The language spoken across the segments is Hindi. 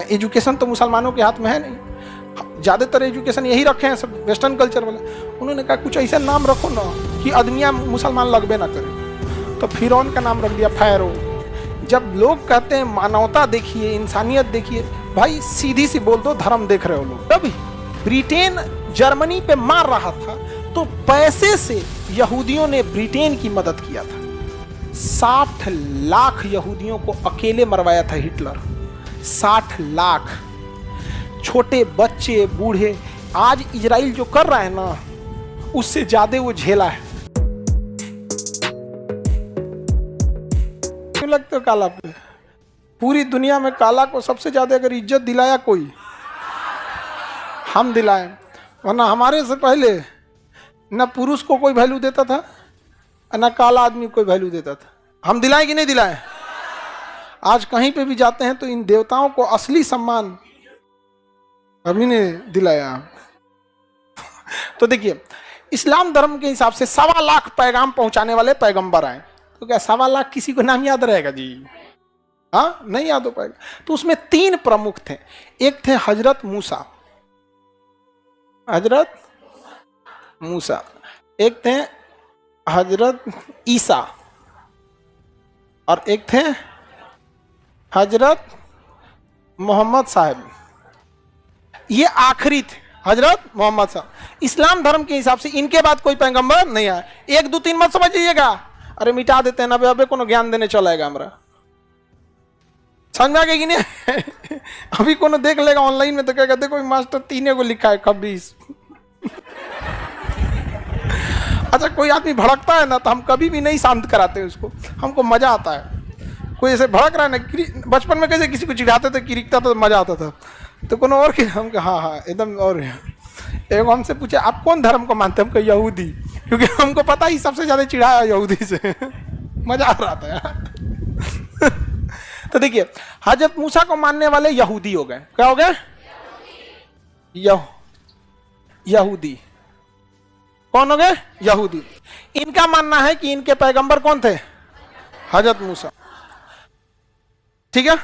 एजुकेशन तो मुसलमानों के हाथ में है नहीं, ज़्यादातर एजुकेशन यही रखे हैं सब वेस्टर्न कल्चर वाले। उन्होंने कहा कुछ ऐसा नाम रखो ना कि आदमियाँ मुसलमान लगबे ना करें, तो फिरौन का नाम रख दिया फैरो। जब लोग कहते हैं मानवता देखिए, इंसानियत देखिए, भाई सीधी सी बोल दो धर्म देख रहे हो लोग। तभी ब्रिटेन जर्मनी पे मार रहा था तो पैसे से यहूदियों ने ब्रिटेन की मदद किया था। 60 लाख यहूदियों को अकेले मरवाया था हिटलर, 60 लाख, छोटे बच्चे बूढ़े। आज इजराइल जो कर रहा है ना, उससे ज्यादा वो झेला है। क्यों लगते हो काला पे? पूरी दुनिया में काला को सबसे ज्यादा अगर इज्जत दिलाया कोई, हम दिलाए। वरना हमारे से पहले न पुरुष को कोई वैल्यू देता था, न काला आदमी को कोई वैल्यू देता था। हम दिलाए कि नहीं दिलाए? आज कहीं पे भी जाते हैं तो इन देवताओं को असली सम्मान अभी नहीं दिलाया। तो देखिए, इस्लाम धर्म के हिसाब से 1.25 लाख पैगाम पहुंचाने वाले पैगंबर आए। तो क्या 1.25 लाख किसी को नाम याद रहेगा जी? हाँ, नहीं याद हो पाएगा। तो उसमें 3 प्रमुख थे। एक थे हजरत मूसा, हजरत मूसा, एक थे हजरत ईसा, और एक थे हजरत मोहम्मद साहब। ये आखिरी थे हजरत मोहम्मद साहब। इस्लाम धर्म के हिसाब से इनके बाद कोई पैगंबर नहीं आया। 1 2 3 मत समझ लीजिएगा, अरे मिटा देते हैं ना, अबे को ज्ञान देने चलेगा हमरा। समझ में आ गया कि नहीं? अभी कोनो देख लेगा ऑनलाइन में तो कहेगा देखो मास्टर 3 को लिखा है 26। अच्छा, कोई आदमी भड़कता है ना तो हम कभी भी नहीं शांत कराते उसको, हमको मजा आता है। कोई ऐसे भड़क रहा है ना, बचपन में कैसे किसी को चिढ़ाते थे, किरिकता तो मजा आता था। तो कोनो और के हम हाँ हाँ एकदम। और एक हमसे पूछे आप कौन धर्म को मानते हैं? हम कहे यहूदी, क्योंकि हमको पता ही सबसे ज्यादा चिढ़ाया यहूदी से। मजा आ रहा था यार। तो देखिए, हजरत मूसा को मानने वाले यहूदी हो गए। क्या हो गए? यहूदी। कौन हो गए? यहूदी। इनका मानना है कि इनके पैगंबर कौन थे? हजरत मूसा। ठीक है।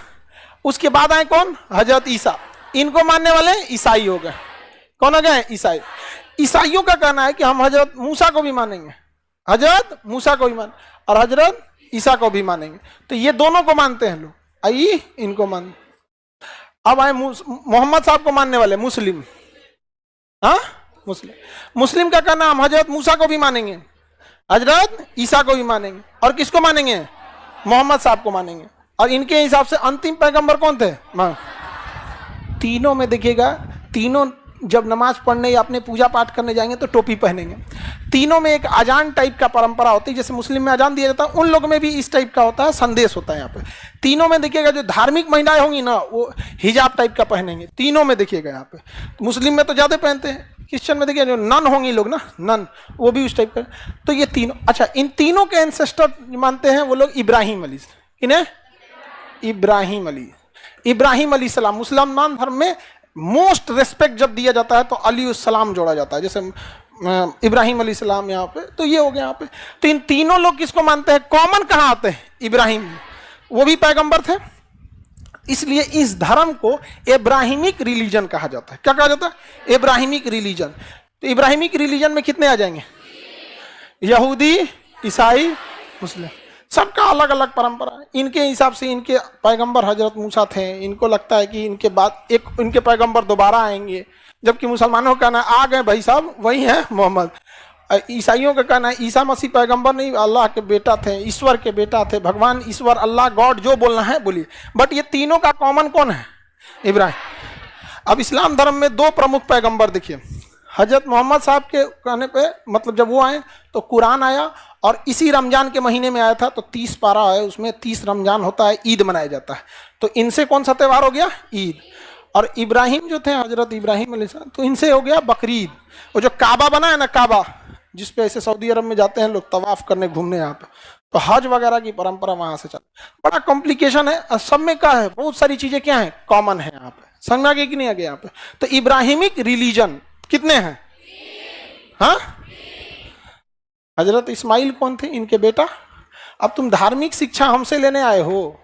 उसके बाद आए कौन? हजरत ईसा। इनको मानने वाले ईसाई हो गए। कौन हो गए? ईसाई। ईसाइयों का कहना है कि हम हजरत मूसा को भी मानेंगे, हजरत मूसा को भी मान, और हजरत ईसा को भी मानेंगे। तो ये दोनों को मानते हैं लोग, आई इनको मान। अब आए मोहम्मद साहब को मानने वाले मुस्लिम। हाँ, मुस्लिम का कहना हम हजरत मूसा को भी मानेंगे, हजरत ईसा को भी मानेंगे, और किसको मानेंगे? मोहम्मद साहब को मानेंगे। और इनके हिसाब से अंतिम पैगंबर कौन थे? तीनों में देखिएगा, तीनों जब नमाज पढ़ने या अपने पूजा पाठ करने जाएंगे तो टोपी पहनेंगे। तीनों में एक अजान टाइप का परंपरा होती है, जैसे मुस्लिम में अजान दिया जाता है, उन लोगों में भी इस टाइप का होता है, संदेश होता है यहाँ पे। तीनों में देखिएगा जो धार्मिक महिलाएं होंगी ना, वो हिजाब टाइप का पहनेंगे। तीनों में देखिएगा यहाँ पे, मुस्लिम में तो ज्यादा पहनते हैं, क्रिश्चियन में देखिए जो नन होंगी लोग ना, नन, वो भी उस टाइप का। तो ये तीनों, अच्छा, इन तीनों के एंसेस्टर मानते हैं वो लोग इब्राहिम अली। इन्हें इब्राहिम अली सलाम। मुसलमान धर्म में मोस्ट रेस्पेक्ट जब दिया जाता है तो अली सलाम जोड़ा जाता है, जैसे इब्राहिम अली सलाम यहाँ पे। तो ये हो गया यहाँ पे। तो इन तीनों लोग किसको मानते हैं? कॉमन कहाँ आते हैं? इब्राहिम, वो भी पैगंबर थे, इसलिए इस धर्म को इब्राहिमिक रिलीजन कहा जाता है। क्या कहा जाता है? Abrahamic religion. तो इब्राहिमिक रिलीजन में कितने आ जाएंगे? यहूदी, ईसाई, मुस्लिम, सबका अलग अलग परंपरा है। इनके हिसाब से इनके पैगंबर हजरत मूसा थे। इनको लगता है कि इनके बाद एक इनके पैगंबर दोबारा आएंगे, जबकि मुसलमानों का कहना आ गए भाई साहब, वही है मोहम्मद। ईसाइयों का कहना है ईसा मसीह पैगंबर नहीं, अल्लाह के बेटा थे, ईश्वर के बेटा थे, भगवान ईश्वर अल्लाह गॉड जो बोलना है बोलिए। बट ये तीनों का कॉमन कौन है? इब्राहिम। अब इस्लाम धर्म में 2 प्रमुख पैगंबर देखिए। हजरत मोहम्मद साहब के कहने पे, मतलब जब वो आए तो कुरान आया, और इसी रमजान के महीने में आया था। तो 30 पारा है, उसमें 30 रमजान होता है, ईद मनाया जाता है। तो इनसे कौन सा त्यौहार हो गया? ईद। और इब्राहिम जो थे, हजरत इब्राहिम अलैहिस्सलाम, तो इनसे हो गया बकरीद। वो जो काबा बना है ना, काबा जिसपे ऐसे सऊदी अरब में जाते हैं लोग तवाफ करने, घूमने यहाँ पे, तो हज वगैरह की परंपरा वहां से चल। बड़ा कॉम्प्लिकेशन है, सब में क्या है, बहुत सारी चीजें क्या है, कॉमन है यहाँ पे। समझ में आ गया कि नहीं आ गया यहाँ पे? तो इब्राहिमिक रिलीजन कितने हैं? हाँ, हजरत इस्माइल कौन थे? इनके बेटा। अब तुम धार्मिक शिक्षा हमसे लेने आए हो,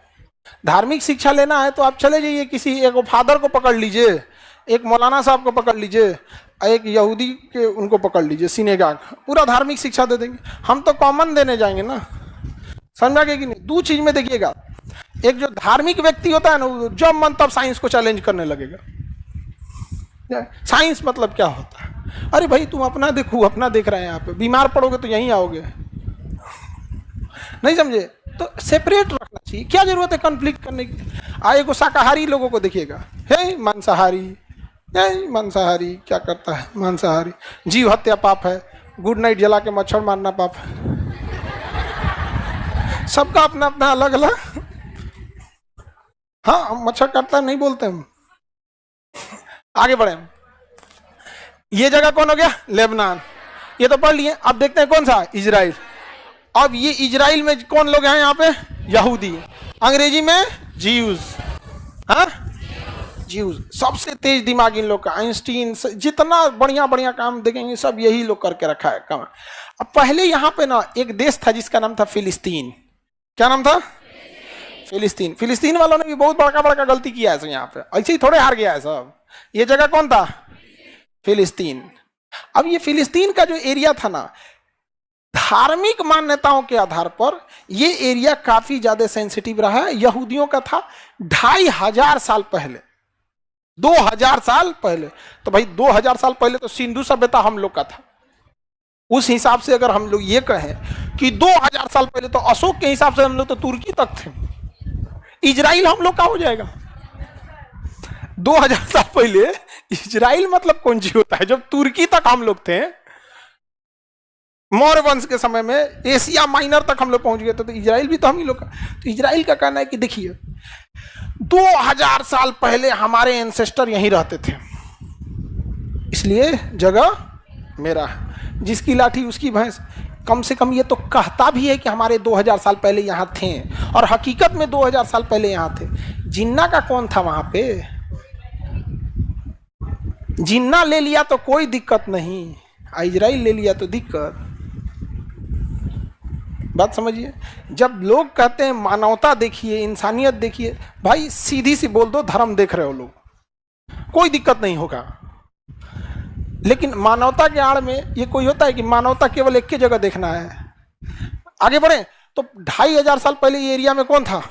धार्मिक शिक्षा लेना है तो आप चले जाइए, किसी एक फादर को पकड़ लीजिए, एक मौलाना साहब को पकड़ लीजिए, एक यहूदी के उनको पकड़ लीजिए, सिनेगाग, पूरा धार्मिक शिक्षा दे देंगे। हम तो कॉमन देने जाएंगे ना, समझा गया कि नहीं। दो चीज में देखिएगा, एक जो धार्मिक व्यक्ति होता है ना, जब मन तब साइंस को चैलेंज करने लगेगा। साइंस मतलब क्या होता है? अरे भाई तुम अपना देखो, अपना देख रहे हैं, यहाँ पे बीमार पड़ोगे तो यहीं आओगे, नहीं समझे? तो सेपरेट रखना चाहिए, क्या जरूरत है कॉन्फ्लिक्ट करने की। आए को शाकाहारी लोगों को देखिएगा, है मांसाहारी, मांसाहारी क्या करता है? मांसाहारी, जीव हत्या पाप है, गुड नाइट जला के मच्छर मारना पाप है। सबका अपना अपना अलग अलग। हाँ मच्छर काटता है नहीं बोलते हम। आगे बढ़े, ये जगह कौन हो गया? लेबनान, ये तो पढ़ लिए। अब देखते हैं कौन सा? इजराइल। अब ये इजराइल में कौन लोग हैं यहाँ पे? यहूदी, अंग्रेजी में जीव्स। हाँ जीव्स, सबसे तेज दिमाग इन लोग का। आइंस्टीन जितना बढ़िया बढ़िया काम देखेंगे सब यही लोग करके रखा है काम। अब पहले यहाँ पे ना एक देश था जिसका नाम था फिलिस्तीन। क्या नाम था? फिलिस्तीन। फिलिस्तीन वालों ने भी बहुत बड़का बड़का गलती किया है यहाँ पे, ऐसे ही थोड़े हार गया है सब। ये जगह कौन था? फिलिस्तीन। अब ये फिलिस्तीन का जो एरिया था ना, धार्मिक मान्यताओं के आधार पर ये एरिया काफी ज्यादा सेंसिटिव रहा है। यहूदियों का था 2500 साल पहले, 2000 साल पहले। तो भाई 2000 साल पहले तो सिंधु सभ्यता हम लोग का था। उस हिसाब से अगर हम लोग ये कहें कि 2000 साल पहले, तो अशोक के हिसाब से हम लोग तो तुर्की तक थे। इजराइल हम लोग का हो जाएगा 2000 साल पहले। इजराइल मतलब कौन सी होता है? जब तुर्की तक हम लोग थे, मौर्य वंश के समय में एशिया माइनर तक हम लोग पहुंच गए थे, तो इजराइल भी तो हम ही लोग का। तो इजराइल का कहना है कि देखिए 2000 साल पहले हमारे एंसेस्टर यहीं रहते थे, इसलिए जगह मेरा है, जिसकी लाठी उसकी भैंस। कम से कम ये तो कहता भी है कि हमारे 2000 साल पहले यहाँ थे, और हकीकत में 2000 साल पहले यहाँ थे। जिन्ना का कौन था वहां पे? जिन्ना ले लिया तो कोई दिक्कत नहीं, इजराइल ले लिया तो दिक्कत। बात समझिए। जब लोग कहते हैं मानवता देखिए, इंसानियत देखिए, भाई सीधी सी बोल दो, धर्म देख रहे हो लोग, कोई दिक्कत नहीं होगा। लेकिन मानवता के आड़ में ये कोई होता है कि मानवता केवल एक ही जगह देखना है। आगे बढ़े तो 2500 साल पहले ये एरिया में कौन था?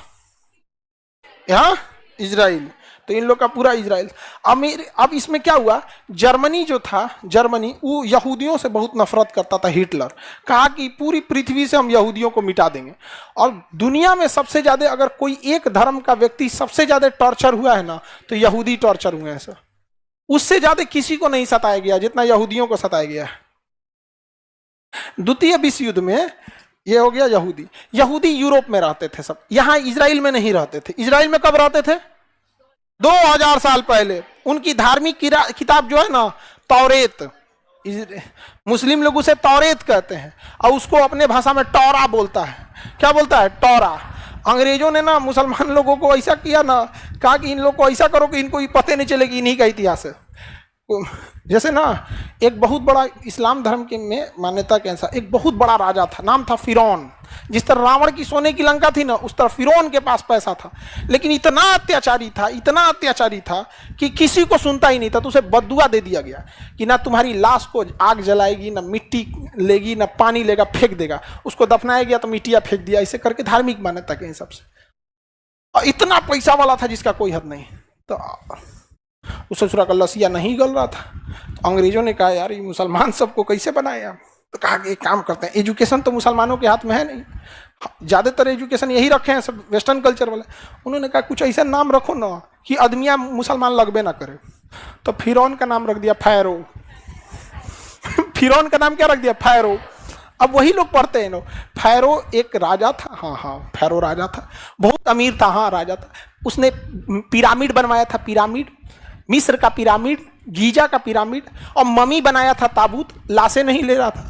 यहाँ इजराइल। तो इन लोग का पूरा इजराइल। अब इसमें क्या हुआ? जर्मनी जो था, जर्मनी वो यहूदियों से बहुत नफरत करता था। हिटलर कहा कि पूरी पृथ्वी से हम यहूदियों को मिटा देंगे। और दुनिया में सबसे ज्यादा अगर कोई एक धर्म का व्यक्ति सबसे ज्यादा टॉर्चर हुआ है ना, तो यहूदी टॉर्चर हुए हैं सर। उससे ज्यादा किसी को नहीं सताया गया जितना यहूदियों को सताया गया है। द्वितीय विश्व युद्ध में ये हो गया यहूदी। यहूदी यूरोप में रहते थे सब, यहां इजराइल में नहीं रहते थे। इजराइल में कब रहते थे? 2000 साल पहले। उनकी धार्मिक किताब जो है ना, तौरेत, मुस्लिम लोग उसे तौरेत कहते हैं, और उसको अपने भाषा में टौरा बोलता है। क्या बोलता है? टौरा। अंग्रेजों ने ना मुसलमान लोगों को ऐसा किया ना, कहा कि इन लोग को ऐसा करो कि इनको पता नहीं चलेगी इन्हीं का इतिहास है। जैसे ना एक बहुत बड़ा इस्लाम धर्म के में मान्यता के अनुसार एक बहुत बड़ा राजा था, नाम था फिरौन। जिस तरह रावण की सोने की लंका थी ना, उस तरह फिरौन के पास पैसा था, लेकिन इतना अत्याचारी था, इतना अत्याचारी था कि किसी को सुनता ही नहीं था। तो उसे बद्दुआ दे दिया गया कि ना तुम्हारी लाश को आग जलाएगी, ना मिट्टी लेगी, ना पानी लेगा, फेंक देगा। उसको दफनाया गया तो मिट्टियाँ फेंक दिया, ऐसे करके धार्मिक मान्यता के हिसाब से। और इतना पैसा वाला था जिसका कोई हद नहीं। तो उस ससुरा का लसिया नहीं गल रहा था। तो अंग्रेजों ने कहा यार ये मुसलमान सबको कैसे बनाए। तो कहा कि एक काम करते हैं, एजुकेशन तो मुसलमानों के हाथ में है नहीं, ज़्यादातर एजुकेशन यही रखे हैं सब वेस्टर्न कल्चर वाले। उन्होंने कहा कुछ ऐसा नाम रखो ना कि आदमिया मुसलमान लगबे ना करे। तो फिरौन का नाम रख दिया फैरो। फिरौन का नाम क्या रख दिया? फैरो। अब वही लोग पढ़ते हैं ना, फैरो एक राजा था। हाँ, फैरो राजा था, बहुत अमीर था। हाँ राजा था। उसने पिरामिड बनवाया था, पिरामिड, मिस्र का पिरामिड, गीजा का पिरामिड, और मम्मी बनाया था, ताबूत। लाशें नहीं ले रहा था।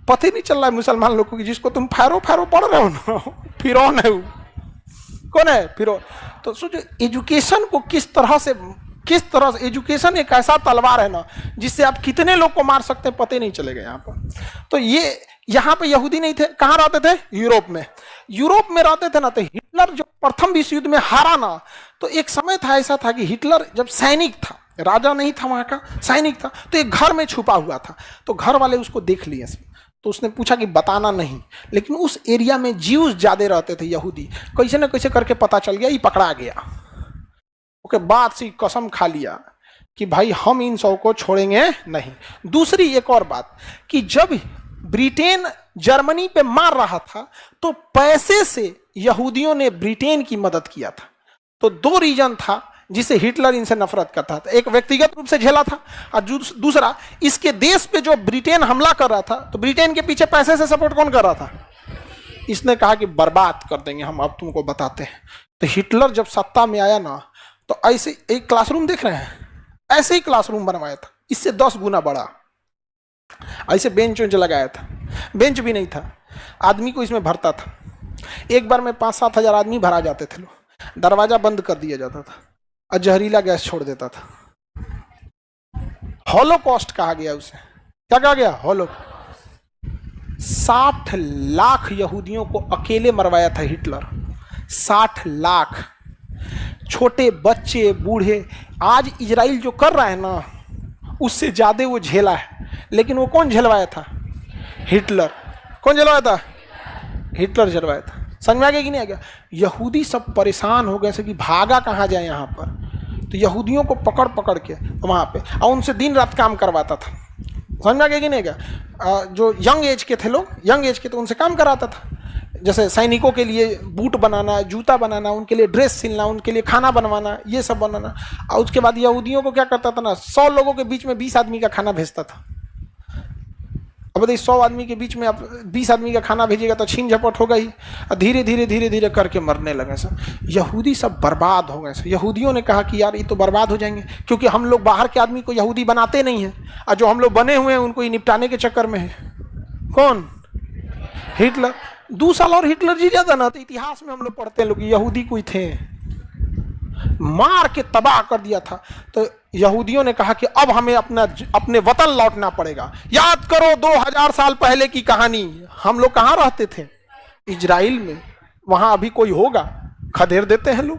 पता ही नहीं चल रहा है मुसलमान लोगों की, जिसको तुम फैरो फैरो पढ़ रहे हो ना, फिरौन है वो। कौन है? फिरौन। तो सोचो एजुकेशन को किस तरह से किस तरह से एजुकेशन एक ऐसा तलवार है ना जिससे आप कितने लोग को मार सकते हैं पता नहीं चलेगा यहाँ पर। तो ये यहाँ पे यहूदी नहीं थे, कहाँ रहते थे? यूरोप में। यूरोप में रहते थे ना, तो हिटलर जो प्रथम विश्व युद्ध में हारा ना, तो एक समय था ऐसा था कि हिटलर जब सैनिक था, राजा नहीं था वहाँ का, सैनिक था, तो एक घर में छुपा हुआ था। तो घर वाले उसको देख लिए, तो उसने पूछा कि बताना नहीं, लेकिन उस एरिया में ज्यूज ज्यादा रहते थे, यहूदी। कैसे न कैसे करके पता चल गया, ये पकड़ा गया। ओके, बाद से कसम खा लिया कि भाई हम इन सब को छोड़ेंगे नहीं। दूसरी एक और बात कि जब ब्रिटेन जर्मनी पे मार रहा था तो पैसे से यहूदियों ने ब्रिटेन की मदद किया था। तो दो रीजन था जिसे हिटलर इनसे नफरत करता था, एक व्यक्तिगत रूप से झेला था और दूसरा इसके देश पे जो ब्रिटेन हमला कर रहा था तो ब्रिटेन के पीछे पैसे से सपोर्ट कौन कर रहा था? इसने कहा कि बर्बाद कर देंगे हम, अब तुमको बताते हैं। तो हिटलर जब सत्ता में आया ना, तो ऐसे एक क्लासरूम देख रहे हैं, ऐसे ही क्लासरूम बनवाया था, इससे 10 गुना बड़ा। ऐसे बेंच वेंच लगाया था, बेंच भी नहीं था, आदमी को इसमें भरता था। एक बार में 5-7 हजार आदमी भरा जाते थे लोग। दरवाजा बंद कर दिया जाता था और जहरीला गैस छोड़ देता था। हॉलोकॉस्ट कहा गया उसे। क्या कहा गया? हॉलो। 60 लाख यहूदियों को अकेले मरवाया था हिटलर। 60 लाख, छोटे बच्चे, बूढ़े। आज इजराइल जो कर रहा है ना, उससे ज्यादा वो झेला है। लेकिन वो कौन झेलवाया था? हिटलर। कौन झेलवाया था? हिटलर झेलवाया था। समझ में आ गया कि नहीं आ गया? यहूदी सब परेशान हो गए कि भागा कहाँ जाए यहाँ पर। तो यहूदियों को पकड़ पकड़ के वहाँ पे और उनसे दिन रात काम करवाता था। समझ में आ गया कि नहीं आ गया? जो यंग एज के थे लोग, यंग एज के, तो उनसे काम कराता था। जैसे सैनिकों के लिए बूट बनाना, जूता बनाना, उनके लिए ड्रेस सिलना, उनके लिए खाना बनवाना, ये सब बनाना। और उसके बाद यहूदियों को क्या करता था ना, 100 लोगों के बीच में 20 आदमी का खाना भेजता था। अब बताइए 100 आदमी के बीच में आप 20 आदमी का खाना भेजिएगा तो छीन झपट होगा ही। धीरे धीरे धीरे धीरे करके मरने लगे सब। यहूदी सब बर्बाद हो गए। यहूदियों ने कहा कि यार ये तो बर्बाद हो जाएंगे, क्योंकि हम लोग बाहर के आदमी को यहूदी बनाते नहीं हैं, और जो हम लोग बने हुए हैं उनको ही निपटाने के चक्कर में है। कौन? हिटलर। 2 साल और हिटलर जी जाता ना, तो इतिहास में हम लोग पढ़ते हैं लोग यहूदी कोई थे, मार के तबाह कर दिया था। तो यहूदियों ने कहा कि अब हमें अपने वतन लौटना पड़ेगा। याद करो 2000 साल पहले की कहानी। हम लोग कहाँ रहते थे? इजराइल में। वहां अभी कोई होगा? खदेड़ देते हैं लोग।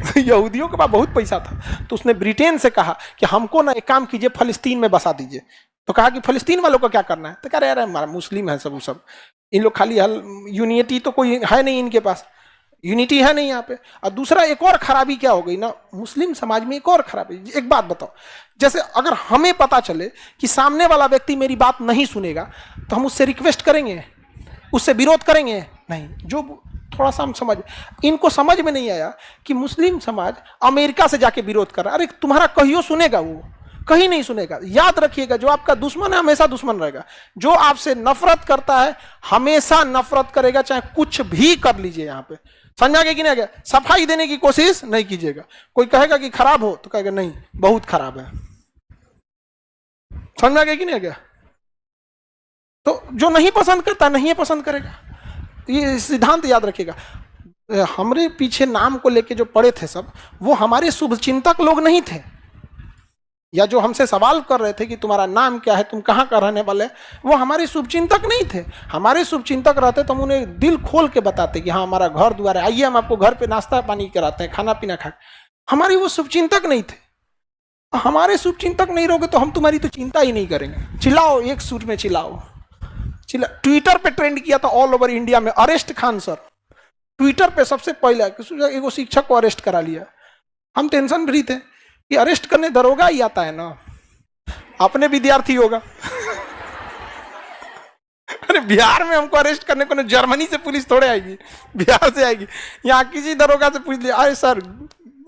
तो यहूदियों के पास बहुत पैसा था, तो उसने ब्रिटेन से कहा कि हमको ना एक काम कीजिए, फलस्तीन में बसा दीजिए। तो कहा कि फलस्तीन वालों को क्या करना है? तो कह रहे यार हमारा मुस्लिम है सब, इन लोग खाली यूनिटी तो कोई है नहीं इनके पास, यूनिटी है नहीं यहाँ पे। और दूसरा एक और खराबी क्या हो गई ना, मुस्लिम समाज में एक और खराबी। एक बात बताओ, जैसे अगर हमें पता चले कि सामने वाला व्यक्ति मेरी बात नहीं सुनेगा, तो हम उससे रिक्वेस्ट करेंगे, उससे विरोध करेंगे? नहीं। जो थोड़ा सा हम इनको समझ में नहीं आया कि मुस्लिम समाज अमेरिका से जाके विरोध कर रहा है। अरे तुम्हारा कहियो सुनेगा? वो कहीं नहीं सुनेगा। याद रखिएगा, जो आपका दुश्मन है हमेशा दुश्मन रहेगा, जो आपसे नफरत करता है हमेशा नफरत करेगा, चाहे कुछ भी कर लीजिए। यहाँ पे समझा गया कि नहीं गया? सफाई देने की कोशिश नहीं कीजिएगा। कोई कहेगा कि खराब हो तो कहेगा नहीं बहुत खराब है। समझा गया कि नहीं गया? तो जो नहीं पसंद करता नहीं पसंद करेगा, ये सिद्धांत याद रखिएगा। हमारे पीछे नाम को लेके जो पड़े थे सब, वो हमारे शुभचिंतक लोग नहीं थे, या जो हमसे सवाल कर रहे थे कि तुम्हारा नाम क्या है, तुम कहाँ का रहने वाले, वो हमारे शुभचिंतक नहीं थे। हमारे शुभचिंतक रहते तो हम उन्हें दिल खोल के बताते कि हाँ हमारा घर द्वार है, आइए हम आपको घर पे नाश्ता पानी कराते हैं, खाना पीना खा। हमारे वो शुभचिंतक नहीं थे। हमारे शुभचिंतक नहीं रहोगे तो हम तुम्हारी तो चिंता ही नहीं करेंगे। चिल्लाओ, एक सुर में चिल्लाओ, चिल्ला। ट्विटर पे ट्रेंड किया था ऑल ओवर इंडिया में, अरेस्ट खान सर। ट्विटर पे सबसे पहले एक शिक्षक को अरेस्ट करा लिया। हम टेंशन फ्री थे कि अरेस्ट करने दरोगा ही आता है ना, अपने विद्यार्थी होगा। अरे बिहार में हमको अरेस्ट करने को, जर्मनी से पुलिस थोड़े आएगी, बिहार से आएगी। यहाँ किसी दरोगा से पूछ लिया, अरे सर,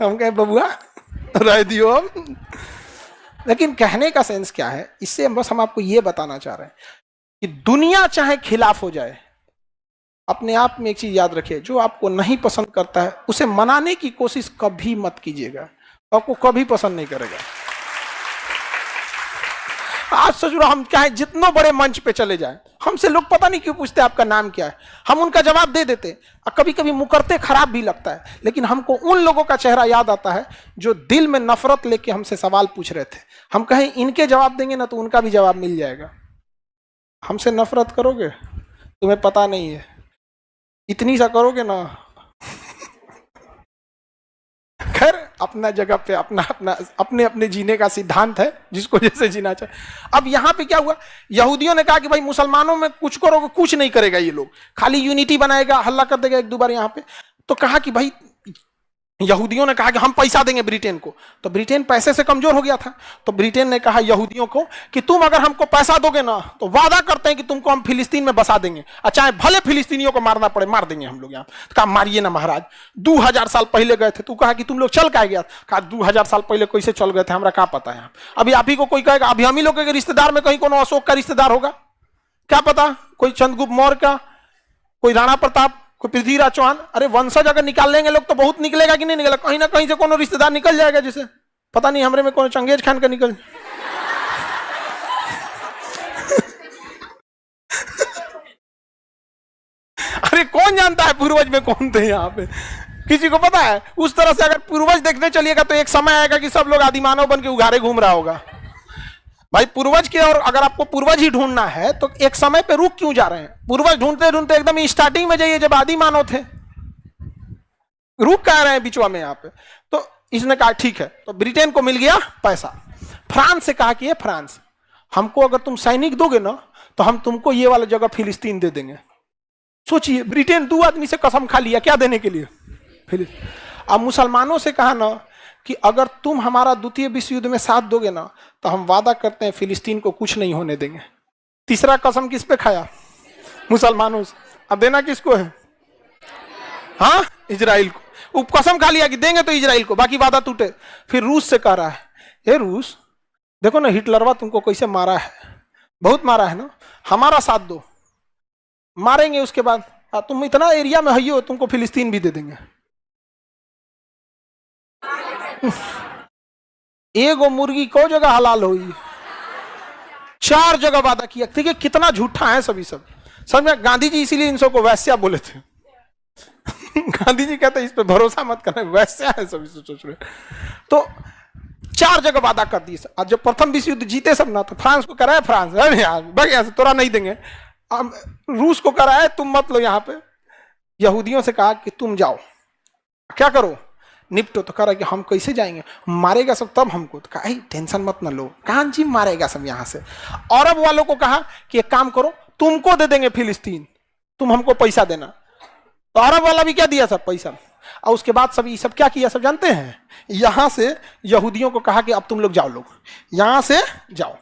हम कहे बबुआ रह दियो हम। लेकिन कहने का सेंस क्या है, इससे बस हम आपको ये बताना चाह रहे हैं कि दुनिया चाहे खिलाफ हो जाए, अपने आप में एक चीज याद रखिए, जो आपको नहीं पसंद करता है उसे मनाने की कोशिश कभी मत कीजिएगा, आपको कभी पसंद नहीं करेगा। आज सोच रहा हम चाहे जितने बड़े मंच पे चले जाएं, हमसे लोग पता नहीं क्यों पूछते आपका नाम क्या है, हम उनका जवाब दे देते, और कभी कभी मुकरते खराब भी लगता है, लेकिन हमको उन लोगों का चेहरा याद आता है जो दिल में नफरत लेके हमसे सवाल पूछ रहे थे। हम कहें इनके जवाब देंगे ना तो उनका भी जवाब मिल जाएगा। हमसे नफरत करोगे, तुम्हें पता नहीं है, इतनी सा करोगे ना। खैर अपना जगह पे अपना अपना अपने अपने जीने का सिद्धांत है, जिसको जैसे जीना चाहे। अब यहां पे क्या हुआ, यहूदियों ने कहा कि भाई मुसलमानों में कुछ करोगे, कुछ नहीं करेगा ये लोग, खाली यूनिटी बनाएगा, हल्ला कर देगा एक दो बार यहां पे। तो कहा कि भाई यहूदियों ने कहा कि हम पैसा देंगे ब्रिटेन को, तो ब्रिटेन पैसे से कमजोर हो गया था। तो ब्रिटेन ने कहा यहूदियों को कि तुम अगर हमको पैसा दोगे ना तो वादा करते हैं कि तुमको हम फिलिस्तीन में बसा देंगे, चाहे भले फिलिस्तीनियों को मारना पड़े, मार देंगे हम लोग यहाँ। तो कहा मारिए ना महाराज, 2000 साल पहले गए थे। तू कहा कि तुम लोग चल के गया, कहा 2000 साल पहले कैसे चल गए थे हमरा क्या पता है। अभी आप ही को कोई कहेगा, अभी हम ही लोग के रिश्तेदार में कहीं कोनो अशोक का रिश्तेदार होगा, क्या पता, कोई चंद्रगुप्त मौर्य का, कोई राणा प्रताप, कोई पृथ्वीराज चौहान। अरे वंशज अगर निकाल लेंगे लोग तो बहुत निकलेगा कि नहीं निकलेगा, कहीं ना कहीं से कोनो रिश्तेदार निकल जाएगा, जिसे पता नहीं हमरे में कौन चंगेज खान का निकल। अरे कौन जानता है पूर्वज में कौन थे यहाँ पे, किसी को पता है? उस तरह से अगर पूर्वज देखने चलिएगा तो एक समय आएगा कि सब लोग आदिमानव बन के उघारे घूम रहा होगा। भाई पूर्वज के, और अगर आपको पूर्वज ही ढूंढना है तो एक समय पे रुक क्यों जा रहे हैं? पूर्वज ढूंढते ढूंढते एकदम स्टार्टिंग में जाइए जब आदि मानव थे, रुक कह रहे हैं बीचवा में यहाँ पे। तो इसने कहा ठीक है, तो ब्रिटेन को मिल गया पैसा। फ्रांस से कहा कि ये फ्रांस, हमको अगर तुम सैनिक दोगे ना तो हम तुमको ये वाला जगह फिलिस्तीन दे देंगे। सोचिए, ब्रिटेन 2 आदमी से कसम खा लिया क्या देने के लिए, फिलिस्तीन। अब मुसलमानों से कहा ना कि अगर तुम हमारा द्वितीय विश्व युद्ध में साथ दोगे ना तो हम वादा करते हैं फिलिस्तीन को कुछ नहीं होने देंगे। तीसरा कसम किस पे खाया? मुसलमानों से। अब देना किसको है? हाँ, इजराइल को। वो कसम खा लिया कि देंगे तो इजराइल को, बाकी वादा टूटे। फिर रूस से कह रहा है, हे रूस देखो ना हिटलरवा तुमको कैसे मारा है, बहुत मारा है ना, हमारा साथ दो, मारेंगे उसके बाद तुम इतना एरिया में है, तुमको फिलिस्तीन भी दे देंगे। एगो मुर्गी को जगह हलाल हुई, 4 जगह वादा किया। देखिए कितना झूठा है सभी सब। में गांधी जी इसीलिए इन सबको वैश्या बोले थे। गांधी जी कहते इस पे भरोसा मत करना, वैश्या है सभी सोच रहे। तो 4 जगह वादा कर दिए। आज जब प्रथम विश्व युद्ध जीते सब ना, तो फ्रांस को कराया, फ्रांस अरे यार भाग यहाँ से, तोरा नहीं देंगे। रूस को कराया, तुम मत लो यहाँ पे। यहूदियों से कहा कि तुम जाओ, क्या करो, निपटो। तो कह रहा कि हम कैसे जाएंगे, मारेगा सब तब हमको। तो कहा टेंशन मत न लो, कहां जी मारेगा सब यहाँ से। अरब वालों को कहा कि एक काम करो, तुमको दे देंगे फिलिस्तीन, तुम हमको पैसा देना। तो अरब वाला भी क्या दिया सब पैसा। और उसके बाद सब ये सब क्या किया सब जानते हैं? यहां से यहूदियों को कहा कि अब तुम लोग जाओ, लोग यहां से जाओ।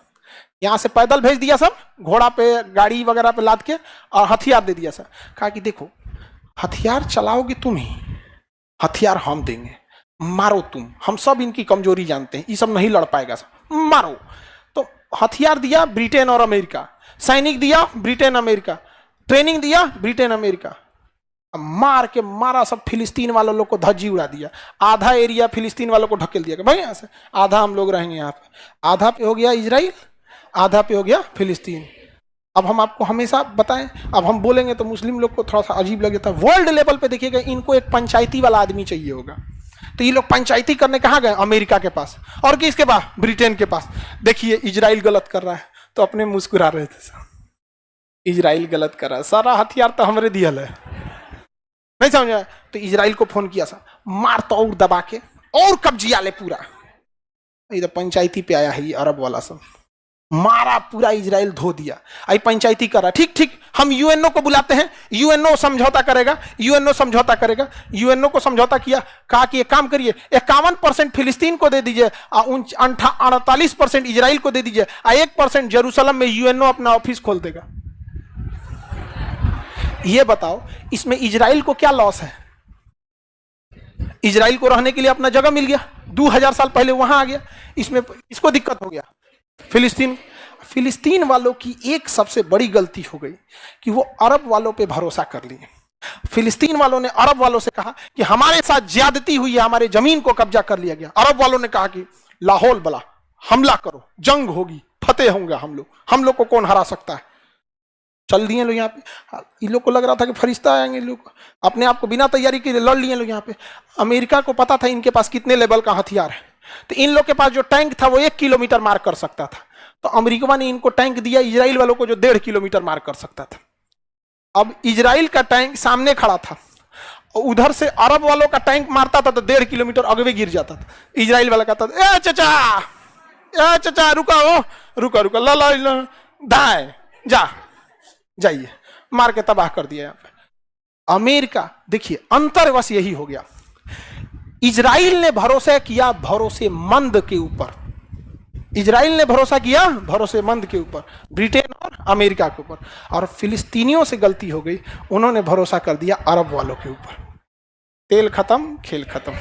यहां से पैदल भेज दिया सब, घोड़ा पे गाड़ी वगैरह पे लाद के, और हथियार दे दिया सब। कहा कि देखो हथियार चलाओगे तुम ही, हथियार हम देंगे, मारो तुम, हम सब इनकी कमजोरी जानते हैं, ये सब नहीं लड़ पाएगा, सब मारो। तो हथियार दिया ब्रिटेन और अमेरिका, सैनिक दिया ब्रिटेन अमेरिका, ट्रेनिंग दिया ब्रिटेन अमेरिका। मार के मारा सब फिलिस्तीन वालों लोग को धज्जी उड़ा दिया। आधा एरिया फिलिस्तीन वालों को ढकेल दिया कि भाई यहाँ से आधा हम लोग रहेंगे यहाँ पे, आधा पे हो गया इजराइल, आधा पे हो गया फिलिस्तीन। अब हम आपको हमेशा बताएं, अब हम बोलेंगे तो मुस्लिम लोग को थोड़ा सा अजीब लगे था। वर्ल्ड लेवल पे देखिएगा, इनको एक पंचायती वाला आदमी चाहिए होगा, तो ये लोग पंचायती करने कहाँ गए? अमेरिका के पास। और किसके पास? ब्रिटेन के पास। देखिए इजराइल गलत कर रहा है तो अपने मुस्कुरा रहे थे, इजराइल गलत कर रहा है, सारा हथियार तो हमरे दिया है, नहीं समझा? तो इजराइल को फोन किया सा, मार तो और दबा के और कब्जिया ले पूरा। इधर पंचायती पे आया है ये अरब वाला सब, मारा पूरा इजराइल धो दिया। आई पंचायती कर रहा, ठीक ठीक हम यूएनओ को बुलाते हैं, यूएनओ समझौता करेगा, यूएनओ समझौता करेगा। यूएनओ को समझौता किया, कहा कि एक काम करिए 51% फिलिस्तीन को दे दीजिए, 48% इजराइल को दे दीजिए, 1% जेरूसलम में यूएनओ अपना ऑफिस खोल देगा। ये बताओ इसमें इजराइल को क्या लॉस है? इजराइल को रहने के लिए अपना जगह मिल गया, 2000 साल पहले वहां आ गया, इसमें इसको दिक्कत हो गया। फिलिस्तीन वालों की एक सबसे बड़ी गलती हो गई कि वो अरब वालों पे भरोसा कर लिए। फिलिस्तीन वालों ने अरब वालों से कहा कि हमारे साथ ज्यादती हुई है, हमारे जमीन को कब्जा कर लिया गया। अरब वालों ने कहा कि लाहौल बला, हमला करो, जंग होगी, फतेह होंगे हम लोग को कौन हरा सकता है। चल दिए लोग यहाँ पे। इन लोग को लग रहा था कि फरिश्ता आएंगे, लोग अपने आप को बिना तैयारी के लड़ लिए लोग यहाँ पे। अमेरिका को पता था इनके पास कितने लेवल का हथियार है, तो इन लोग के पास जो टैंक था वो 1 किलोमीटर मार कर सकता था, तो अमेरिका ने इनको टैंक दिया इजराइल वालों को जो 1.5 किलोमीटर मार कर सकता था। अब इजराइल का टैंक सामने खड़ा था, उधर से अरब वालों का टैंक मारता था तो 1.5 किलोमीटर अगवे गिर जाता था। इजराइल वाला कहता था, ए चाचा रुका हो, रुका रुका, ला दाए जा, जाइए, मार के तबाह कर दिया। यहाँ पे अमेरिका, देखिए अंतर बस यही हो गया, इजराइल ने भरोसा किया भरोसेमंद के ऊपर, इजराइल ने भरोसा किया भरोसेमंद के ऊपर, ब्रिटेन और अमेरिका के ऊपर, और फिलिस्तीनियों से गलती हो गई, उन्होंने भरोसा कर दिया अरब वालों के ऊपर। तेल खत्म, खेल खत्म।